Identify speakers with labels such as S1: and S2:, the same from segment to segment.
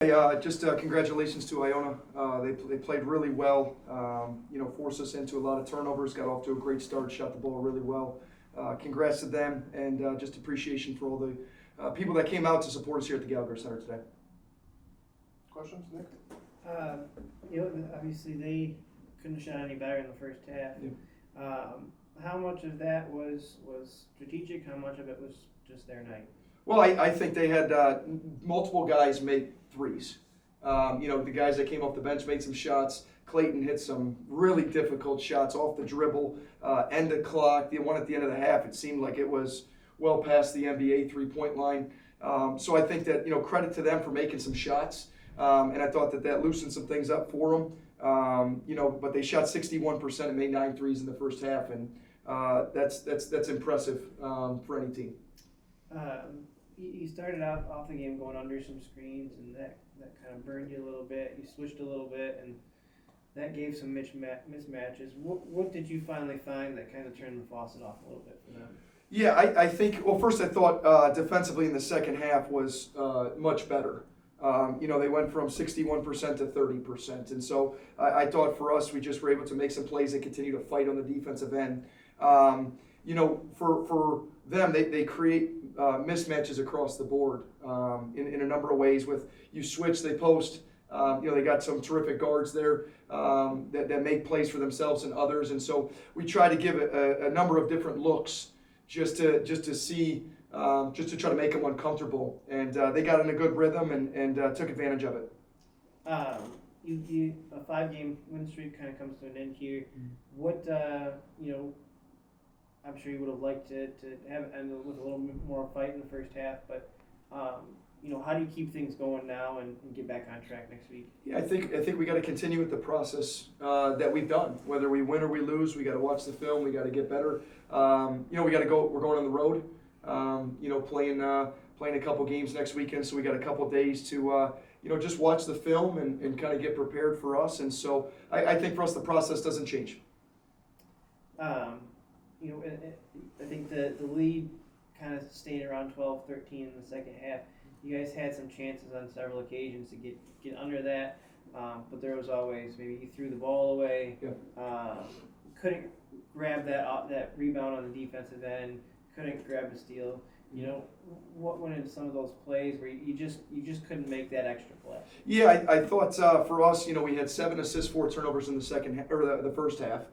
S1: Just congratulations to Iona. They played really well. Forced us into a lot of turnovers. Got off to a great start. Shot the ball really well. Congrats to them, and just appreciation for all the people that came out to support us here at the Gallagher Center today.
S2: Questions, Nick?
S3: Obviously they couldn't have shot any better in the first half.
S1: Yeah.
S3: How much of that was strategic? How much of it was just their night?
S1: Well, I think they had multiple guys make threes. The guys that came off the bench made some shots. Clayton hit some really difficult shots off the dribble, end of clock. The one at the end of the half, it seemed like it was well past the NBA three-point line. So I think that, credit to them for making some shots. And I thought that loosened some things up for them. But they shot 61% and made 9 threes in the first half, and that's impressive for any team.
S3: You started out off the game going under some screens, and that kind of burned you a little bit. You switched a little bit, and that gave some mismatches. What did you finally find that kind of turned the faucet off a little bit for them?
S1: Yeah, I think, well, first I thought defensively in the second half was much better. They went from 61% to 30%. And so I thought for us, we just were able to make some plays and continue to fight on the defensive end. For them, they create mismatches across the board in a number of ways. With you switch, they post. They got some terrific guards there that make plays for themselves and others. And so we try to give a number of different looks just to see. Just to try to make them uncomfortable, and they got in a good rhythm and took advantage of it.
S3: A 5-game win streak kind of comes to an end here. What I'm sure you would have liked to have it end with a little bit more fight in the first half, but how do you keep things going now and get back on track next week?
S1: Yeah, I think we got to continue with the process that we've done. Whether we win or we lose, we got to watch the film. We got to get better. We got to go. We're going on the road. Playing a couple games next weekend, so we got a couple days to just watch the film and kind of get prepared for us. And so I think for us the process doesn't change.
S3: I think the lead kind of stayed around 12-13 in the second half. You guys had some chances on several occasions to get under that, but there was always maybe you threw the ball away, couldn't grab that rebound on the defensive end. Couldn't grab a steal. What went into some of those plays where you just couldn't make that extra play? Yeah,
S1: I thought for us, we had 7 assists, 4 turnovers in the second half, or the first half.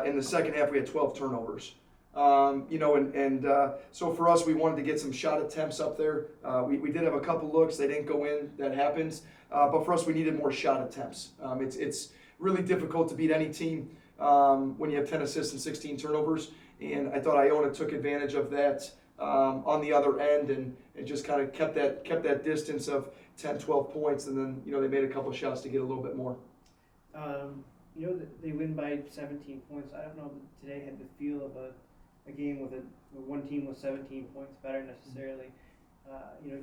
S1: In the second half, we had 12 turnovers. So for us, we wanted to get some shot attempts up there. We did have a couple looks; they didn't go in. That happens. But for us, we needed more shot attempts. It's really difficult to beat any team when you have 10 assists and 16 turnovers. And I thought Iona took advantage of that on the other end and just kind of kept that distance of 10, 12 points. And then, they made a couple shots to get a little bit more.
S3: They win by 17 points. I don't know that today had the feel of a game with one team with 17 points better necessarily.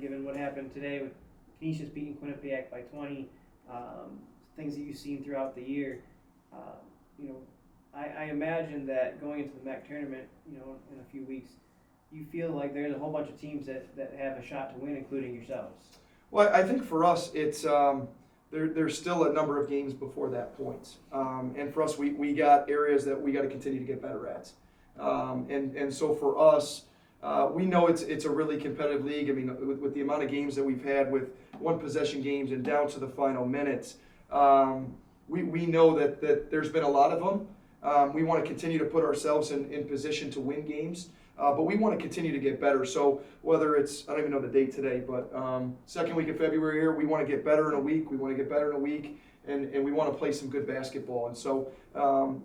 S3: Given what happened today with Canisius beating Quinnipiac by 20, things that you've seen throughout the year, I imagine that going into the MAC tournament, in a few weeks, you feel like there's a whole bunch of teams that have a shot to win, including yourselves.
S1: Well, I think for us, it's there's still a number of games before that point, and for us, we got areas that we got to continue to get better at, and so for us, we know it's a really competitive league. I mean, with the amount of games that we've had with one possession games and down to the final minutes, we know that there's been a lot of them. We want to continue to put ourselves in position to win games, but we want to continue to get better. So whether it's, I don't even know the date today, but second week of February here, we want to get better in a week. We want to get better in a week, and we want to play some good basketball. And so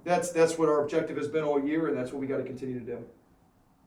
S1: that's what our objective has been all year, and that's what we got to continue to do.